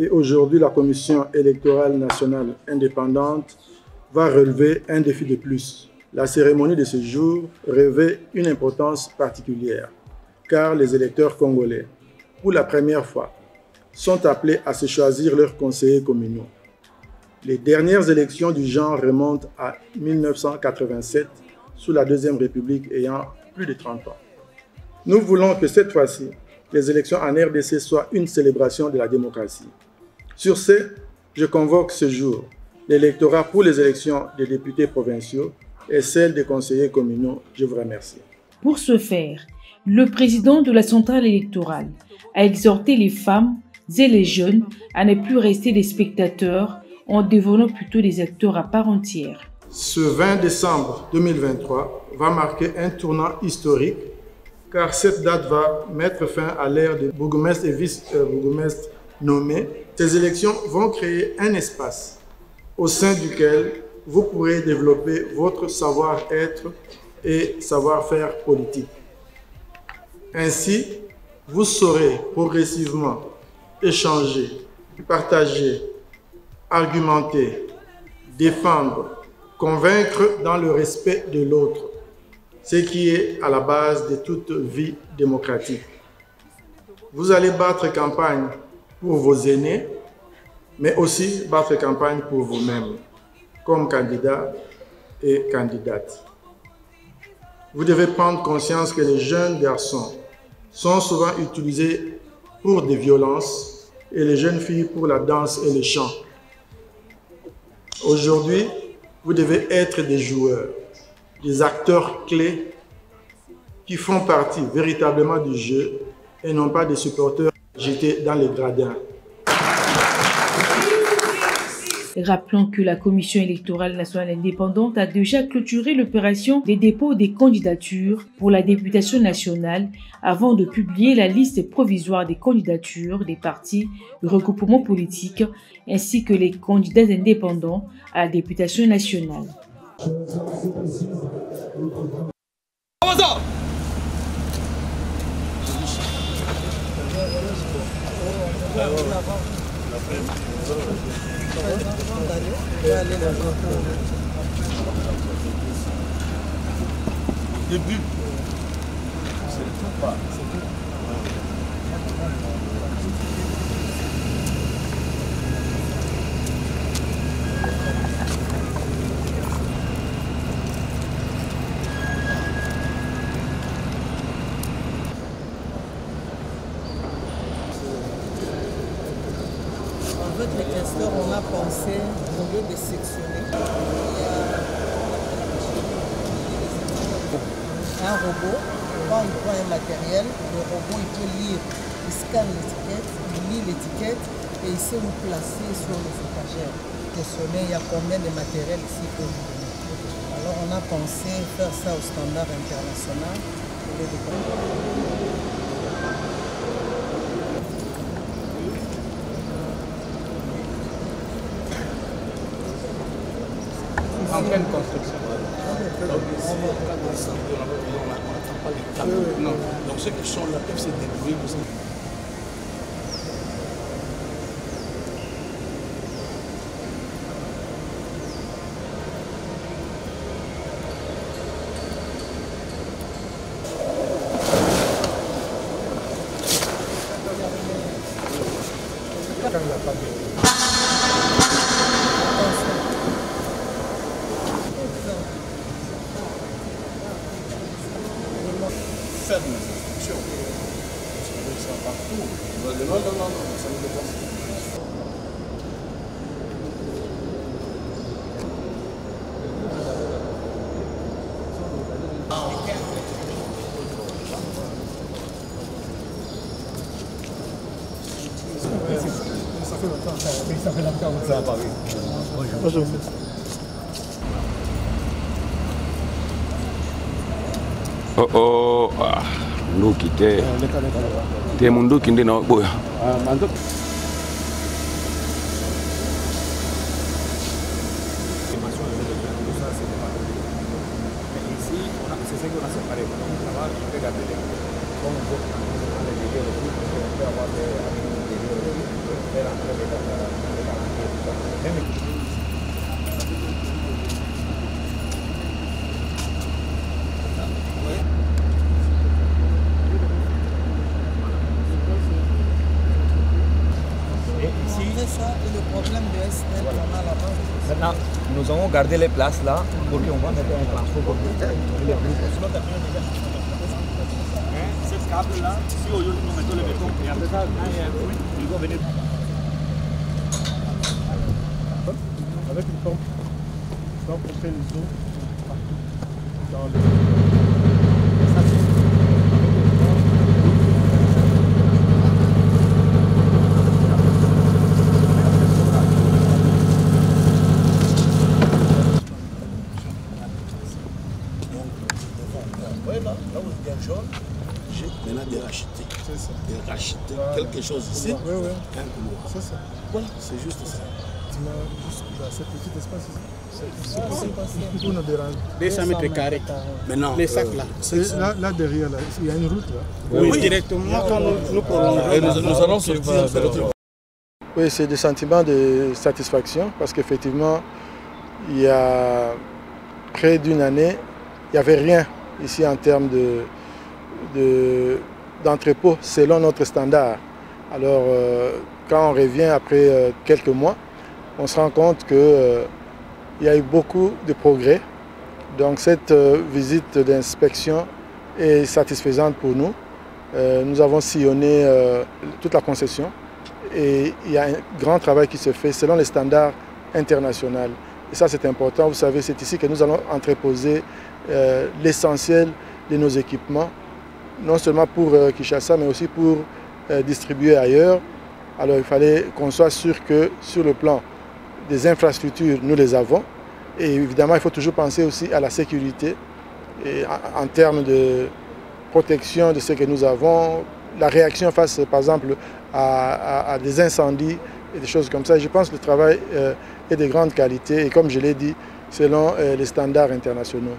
et aujourd'hui la Commission électorale nationale indépendante va relever un défi de plus. La cérémonie de ce jour revêt une importance particulière, car les électeurs congolais, pour la première fois, sont appelés à se choisir leurs conseillers communaux. Les dernières élections du genre remontent à 1987, sous la Deuxième République ayant plus de 30 ans. Nous voulons que cette fois-ci, les élections en RDC soient une célébration de la démocratie. Sur ce, je convoque ce jour l'électorat pour les élections des députés provinciaux et celles des conseillers communaux. Je vous remercie. Pour ce faire, le président de la centrale électorale a exhorté les femmes et les jeunes à ne plus rester des spectateurs en devenant plutôt des acteurs à part entière. Ce 20 décembre 2023 va marquer un tournant historique car cette date va mettre fin à l'ère des bourgmestres et vice-bourgmestres nommés. Ces élections vont créer un espace au sein duquel vous pourrez développer votre savoir-être et savoir-faire politique. Ainsi, vous saurez progressivement échanger, partager, argumenter, défendre, convaincre dans le respect de l'autre, ce qui est à la base de toute vie démocratique. Vous allez battre campagne pour vos aînés, mais aussi battre campagne pour vous-même, comme candidat et candidate. Vous devez prendre conscience que les jeunes garçons sont souvent utilisés pour des violences et les jeunes filles pour la danse et le chant. Aujourd'hui, vous devez être des joueurs, des acteurs clés qui font partie véritablement du jeu et non pas des supporters jetés dans les gradins. Rappelons que la Commission électorale nationale indépendante a déjà clôturé l'opération des dépôts des candidatures pour la députation nationale avant de publier la liste provisoire des candidatures des partis de regroupement politique ainsi que les candidats indépendants à la députation nationale. Début. C'est tout pas. En fait, les questeurs, on a pensé, au lieu de sectionner, un robot, quand il prend un matériel, le robot il peut lire, il scanne l'étiquette, il lit l'étiquette et il sait où placer sur les étagères. Questionner, il y a combien de matériel ici pour nous donner. Alors on a pensé faire ça au standard international. En pleine construction. Non, donc ceux qui sont là peuvent se débrouiller pour ça. Ferme les instructions. Parce qu'on veut ça partout. Non, ça ne veut pas ça. Ça fait longtemps que ça a Paris. Bonjour. Oh, nduki te munduki ndi na boya. Ici, on a Ça, et le problème de SNET, voilà. On a là-bas. Maintenant, nous allons garder les places là pour qu'on va mettre un transport pour les ce câble-là, si aujourd'hui nous mettons le béton, et après ça, quand il y a un bruit, ils vont venir. Avec une pompe, on fait les eaux partout dans le... Là où il y a un jaune, j'ai maintenant de racheter. C'est ça. De racheter quelque chose ici. Oui, oui. Un couloir. C'est ça. Voilà, c'est juste ça. Tu m'as juste dans ce petit espace ici. Pour nous déranger. 200 mètres carrés. Maintenant, les sacs là. Là derrière, là, il y a une route là. Oui, directement quand nous prolongeons. Nous allons sortir. Oui, c'est des sentiments de satisfaction parce qu'effectivement, il y a près d'une année, il n'y avait rien ici en termes d'entrepôt selon notre standard. Alors, quand on revient après quelques mois, on se rend compte qu'il y a eu beaucoup de progrès. Donc, cette visite d'inspection est satisfaisante pour nous. Nous avons sillonné toute la concession et il y a un grand travail qui se fait selon les standards internationaux. Et ça, c'est important. Vous savez, c'est ici que nous allons entreposer l'essentiel de nos équipements, non seulement pour Kinshasa, mais aussi pour distribuer ailleurs. Alors il fallait qu'on soit sûr que sur le plan des infrastructures, nous les avons. Et évidemment, il faut toujours penser aussi à la sécurité et en termes de protection de ce que nous avons, la réaction face, par exemple, à des incendies et des choses comme ça. Je pense que le travail est de grande qualité et comme je l'ai dit, selon les standards internationaux.